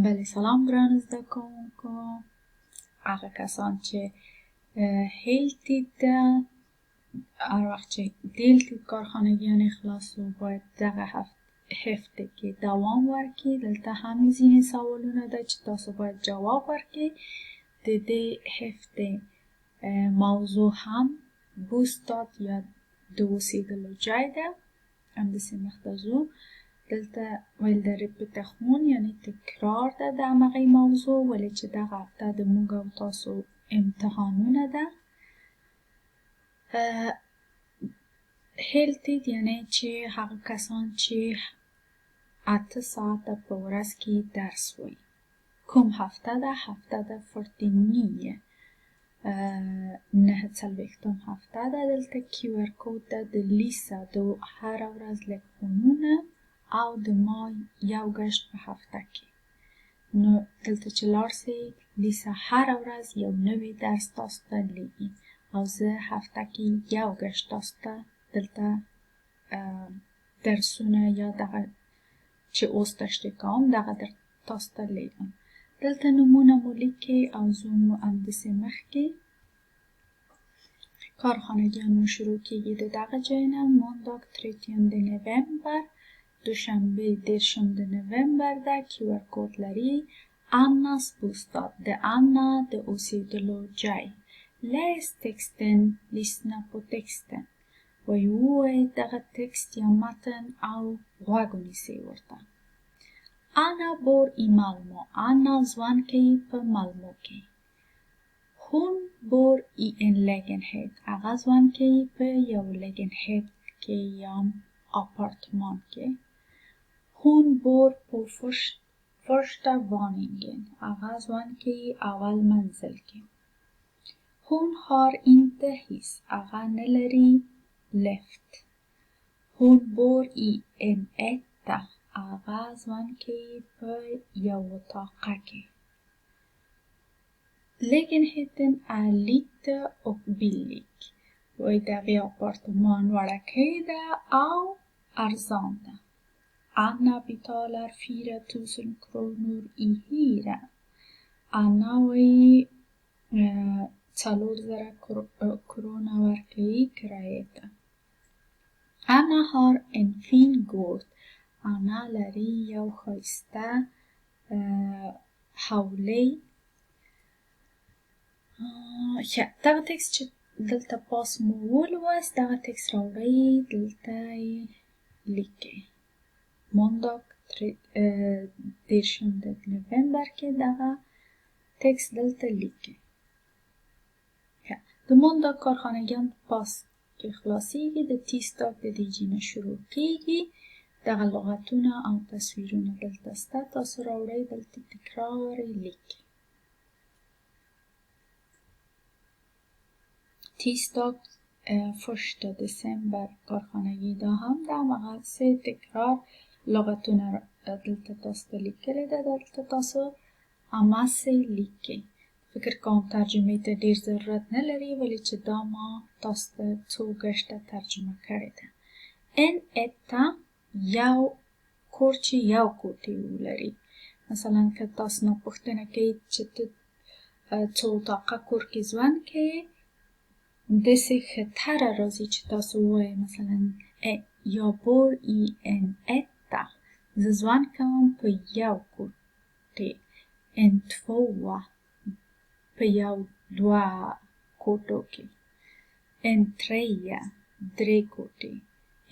بله سلام ګران زده کوونکو. هغه کسان چې هیلتیده هر وخت چې هیلتید کارخانگیان خلاصو باید دغه هفته کې دوام ورکړي. دلته هم ځینې سوالونه ده چې تاسو باید جواب ورکړي. د دې هفته موضوع هم بوستاد یا د اوسېدلو ځای ده. همداسې مخته ځو. دلته ویل د ریپیتیشن یعنی تکرار ده د همغې موضوع، ولې چې دغه هفته د موږ او تاسو امتحانونه ده. هیلتید یعنی چې هغه کسان چې 8 ساعته په ورځ کې درس وایي. کوم هفته ده؟ هفته ده 49 9 هفته ده. دلته QR کود ده د لیسه د هر ورځ لکشنونه او د مای 1 گشت په هفته کې. نو دلته چې لاړ سئ لیسه هر ورځ یو نوی درس تاسو ته لیږي او زه هفته کې 1 گشت تاسو ته دلته درسونه یا دغه چې اوس تشریح کوم دغه تاسو ته لیږم. دلته نومونه مو لیکئ او زه مو همداسې مخکې کارخانگیان مو شروع کیږي د دغه ځای نه. مانداگ 30 نوامبر، دوشنبه 10 نوامبر ده. QR کود لري. Annas bostad، د انا د اوسېدلو ځای. Läs texten، lyssna på texten. وایي دغه تکست یا متن او غوږ ونیسئ ورته. Anna bor i Malmö، انا ژوند کوي په مالمو کې. Hon bor i en lägenhet، هغه ژوند کوي په یو lägenhet کې یا آپارتمان کې. Hon bor på första våningen، هغه ژوند کوي اول منزل کې. Hon har inte hiss، هغه نه لري lift. Hon bor i en etta، هغه ژوند کوي په یو اتاقه کې. Lägenheten är lite och billig، وایي دغه آپارتمان وړوکی ده او ارزان ده. Anna betalar 4000 kronor i hyra، انا وایي 4000 کرونه ورکوي کرایې ته. Anna har en fin gård، انا لري یو ښایسته حولی. دغه تکست چې دلته پاس مو ولوست دغه تکست راوړئ دلته لیکئ. مانداگ 10 نوامبر کې دغه تکست دلته لیکئ. د مانداگ کارخانگیان پاس کې خلاصیږي، د تیسداگ د دې نه شروع کیږي. دغه لغتونه او تصویرونه دلته سته، تاسو راوړئ دلته تکرار لیکئ. تیسداگ 1 دسامبر کارخانگی دا هم د همغه سه تکرار لغتونه دلته تاسو ته لیکلې ده. دلته تاسو همسې لیکئ. فکر کوم ترجمې ته ډیر ضرورت نه لري، ولې چې دا ما تاسو ته څو گشته ترجمه کړې ده. En etta، یو کور چې یو کوټې ولري. مثلا که تاسو نه پوښتنه کوي چې ته څو اتاقه کور کې ژوند کوې، داسې ښه راځي چې تاسو ووایئ مثلا jag bor i en etta، زه ژوند کوم په یو کوټې. En tvåa، په یو دوه کوټو کې. En trea، درې کوټې.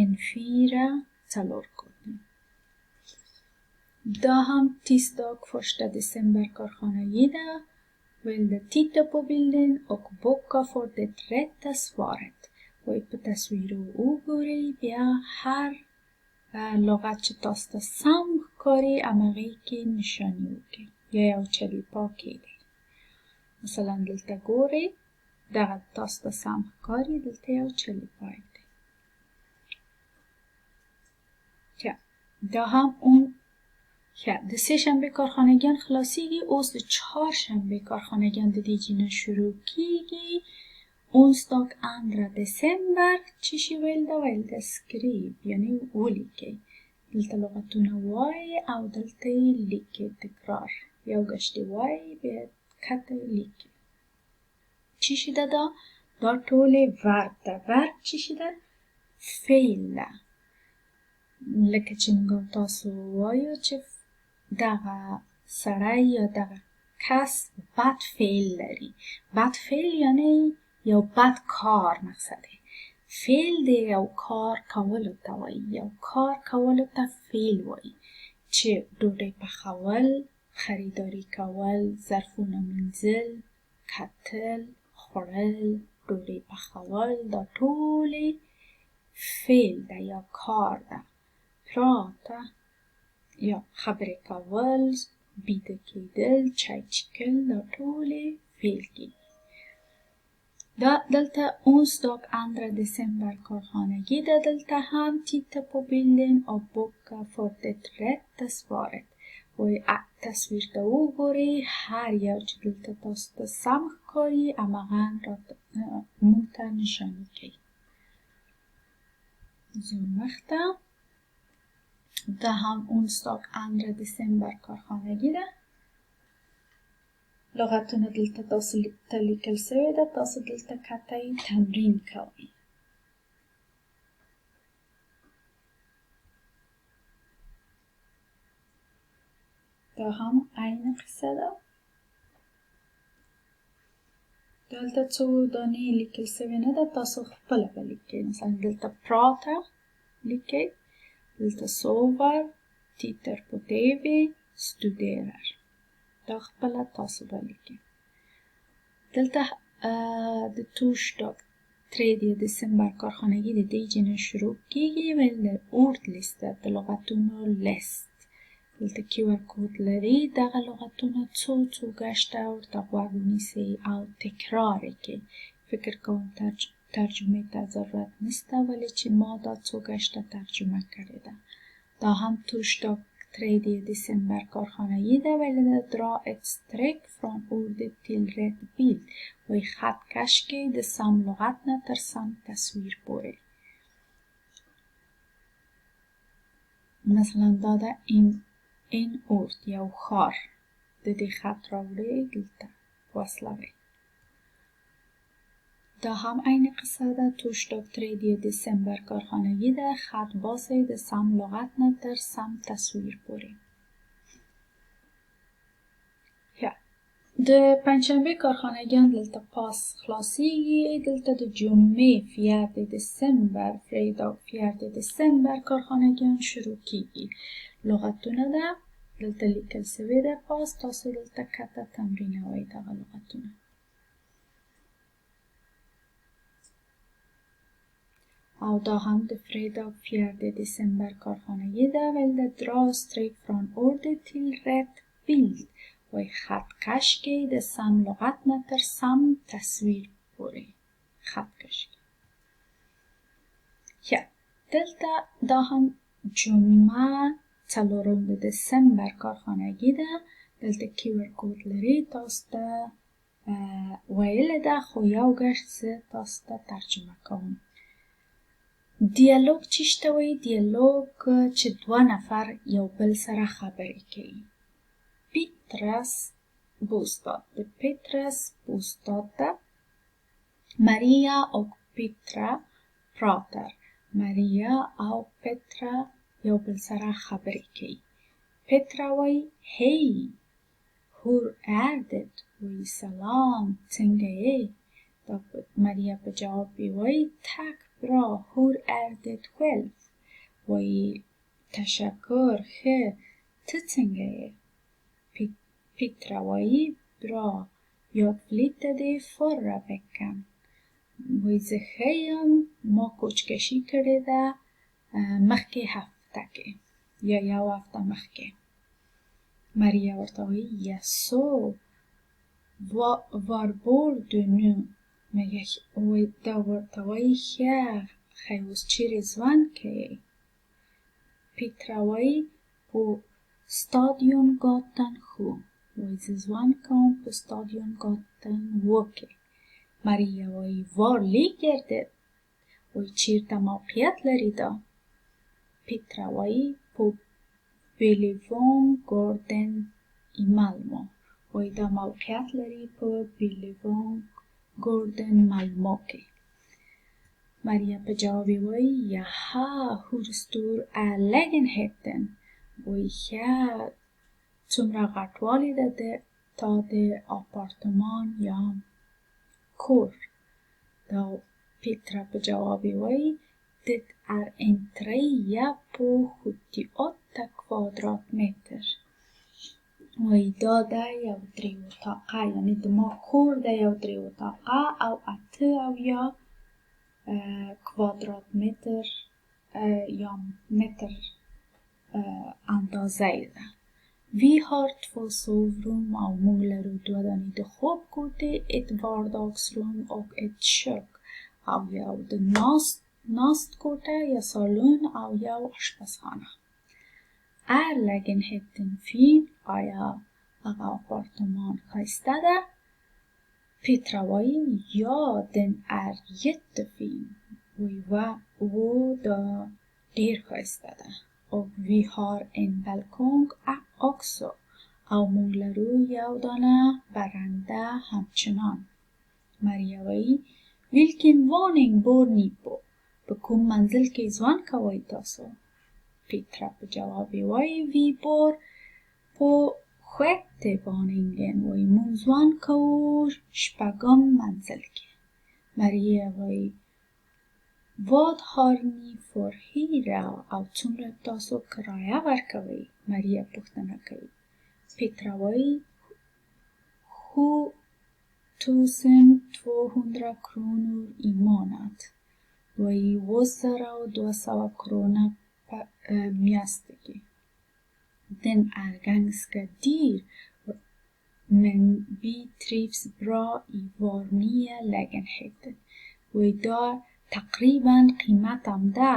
En fyra، څلور کوټې. دا هم tisdag 1 december کارخانگی ده. Vill du titta på bilden och boka för det rätta svaret؟ وایي په تصویرو وګورئ، بیا هر لغت چې تاسو ته سم ښکاري همغې کې نشاني وکړئ یا یو چلیپا کیږئ. مثلا دلته ګورئ دغه تاسو ته سم ښکاري، دلته یو چلیپا کړئ. دا هم اون د سه شنبه کارخانگیان خلاصیږي. اوس د چهارشنبه کارخانگیان د دې نه شروع کیږي. Onsdag 2 december چی شی ویل ده؟ ویل ده skriv یعنی ولیکئ دلته لغتونه وایي او دلته یې لیکي تکرار. یو گشتې وایي بیا کته لیکي. چی شي ده دا؟ دا ټولې ورب ده. ورب چی شي ده؟ فعل ده. لکه چې موږ تاسو وایو چې دغه سړی یا دغه کس بد فعل لري. بد فعل یعنی یو بد کار مقصده. فعل د یو کار کولو ته وایي. یو کار کولو ته فعل وایي. چې ډوډۍ پخول، خریداري کول، ظرفونه مینځل، کتل، خوړل، ډوډۍ پخول، دا ټولې فعل ده یا کار ده. پراته یا خبرې کول، بیده کېدل، چای چیکل، دا ټولې فعل کېږي. Detta onsdag 2 december karlhanegi det detta han tittar på bilden och bockar för det rätta svaret. Och i تصویر ته وګورئ هر یو چې دلته تاسو ته سم ښکاري هماغه موږ ته نشاني کوي. زه مخته دا هم onsdag 2 december کارخانگی ده. لغتونه دلته تاسو ته لیکل سوی ده. تاسو دلته کته تمرین کوئ. دا هم عین قصه ده. دلته څو دانې لیکل سوی نه ده. تاسو خپله به لیکئ. مثلا دلته prata لیکئ. دلته sover, tittar på TV, studerar. دا خپله تاسو به لیکئ. دلته د torsdag 3 december کارخانگی د دې جنه شروع کیږي ول د ord liste د لغتونو لیست. دلته QR کود لري. دغه لغتونه څو گشته ورته غوږ ونیسئ او تکرار یې کړئ. فکر کوم ترجمه ته ضرورت نشته ولی چې ما دا څو گشته ترجمه کړې ده. دا هم torsdag 3 december کارخانگی ده ولی dra ett streck från ordet till rätt bild och i خط کش کړئ د سم لغت نه تر سم تصویر پورې. مثلا دا ده این ord یو ښار. د دې خط راوړئ دلته وصلوئ. دا هم عین قصه ده. torsdag 3 december کارخانگی ده. خط باسئ د سم لغت نه تر سم تصویر پورې. د پنجشنبه کارخانگیان دلته پاس خلاصیږي. دلته د جمعه 4 december fredag 4 december کارخانگیان شروع کیږي. لغتونه ده دلته لیکل سوی ده. پاس تاسو دلته کته تمرینوئ دغه لغتونه. او دا هم د fredag 4 december کارخانگی ده ولی det dra streck från ordet till rätt bild و i خط کش کړئ د سم لغت نه تر سم تصویر پورې. خط کش کړئ. دلته دا هم جمعه 4 december کارخانگی ده. دلته QR کود لري. تاسو ته ویل ده خو یو گشت زه تاسو ته ترجمه کوم. دیالوگ چی شته وایي؟ دیالوگ چې دوه نفر یو بل سره خبرې کوي. Petras bostad. Det är Petras bostad där. Maria och Petra pratar. Maria och Petra jobbar sara khabariki. Petra وای hej. Hur är det? وای سلام. څنګه یې؟ Maria په جواب وای tack bra. Hur är det själv? وای تشکر ښه. ته څنګه یې؟ Petra وایي bra. Jag flyttade förra veckan. وایي زه ښه یم. ما کوچکشي کړې ده مخکې هفته کې یا یو هفته مخکې. ماریا ورته وایي jaså var bor du nu? دا ورته وایي ښه ښه اوس چیرې ژوند کوې؟ Petra وایي på Stadiongatan 7. وای زه ژوند کوم په Stadiongatan 7 کې. ماریا وایي var ligger det? وای چیرته موقعیت لري دا؟ Petra وایي په بیلیوان گاردن ای مالمو. وای دا موقعیت لري په بیلیوان گاردن مالمو کې. Maria په جواب وای jaha, hur stor är lägenheten? وای ښه څومره غټوالی ده تا د آپارتمان یا کور. دا پیترا په جواب وای det är en trea på 78 kvadratmeter. وای دا ده یو درې اتاقه، یعنی د ما کور ده یو درې اتاقه او 78 kvadratmeter یا متر اندازه ده. Vi har 2 sovrum och موږ لرو 2 دانې د خوب کوټې، ett vardagsrum och ett kök او یو د ناست کوټه یا سالون او یو آشپزخانه. Är lägenheten fin? آیا هغه آپارتمان ښایسته ده؟ پیترا وایي ja, den är jättefin. و دا ډیر ښایسته ده. Och vi har en balkong också. او موږ لرو یو دانه برنده همچنان. ماریا وایي vilken våning bor ni på? په کوم منزل کې ژوند کوئ تاسو؟ پیترا په جواب وایي vi bor på sjätte våningen. وایي موږ ژوند کوو شپږم منزل کې. ماریا وایي vad har ni för hyra? او څومره تاسو کرایه ورکوئ؟ ماریا پوښتنه کوي. پیترا وایي 7200 kronor i månad. وایي 8200 kronor per میastiki. Den är ganska dyr, men vi trivs bra i vår nya lägenhet. وایي دا تقریبا قیمت هم ده،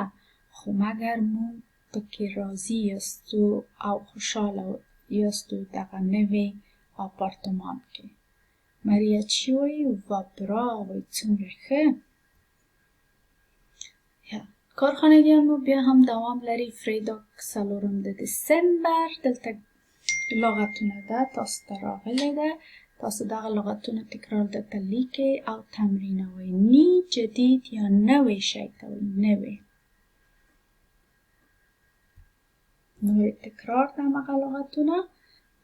خو مگر مون پکې راضی یاستو او خوشحاله یاستو دغه نوې آپارتمان کې. ماریا چی وایي و برا، وایي څومره ښه. کارخانگیان مو بیا هم دوام لري. فریدا 4 د دسمبر. دلته لغتونه ده تاسو ته راغلی ده. تاسو دغه لغتونه تکرار درته لیکئ او تمرینوئ. نی جدید یا نوې شی ته وایي نوې. نوې تکرار ده همغه لغتونه.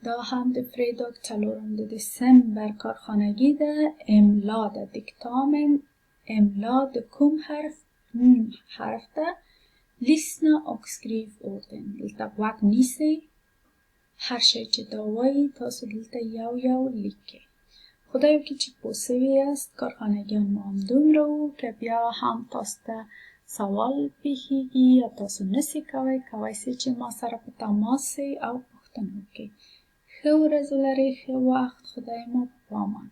دا هم د فریدا 4 د دسمبر کارخانگی ده. املا ده دیکتامن. املا د کوم حرف؟ حرف ده. لیسنا och skriv orden. دلته غوږ نیسئ. هر شی چې دا وایي تاسو دلته یو یو لیکئ. خدای وکړي چې پوه سوي یاست. کارخانگیان مو هم دومره وو که بیا هم تاسو ته سوال پیښیږي یا تاسو نسئ کولی سئ چې ما سره په تماس سئ او پوښتنه وکړئ. ښه ورځ ولرئ، ښه وخت. خدای مو په امان.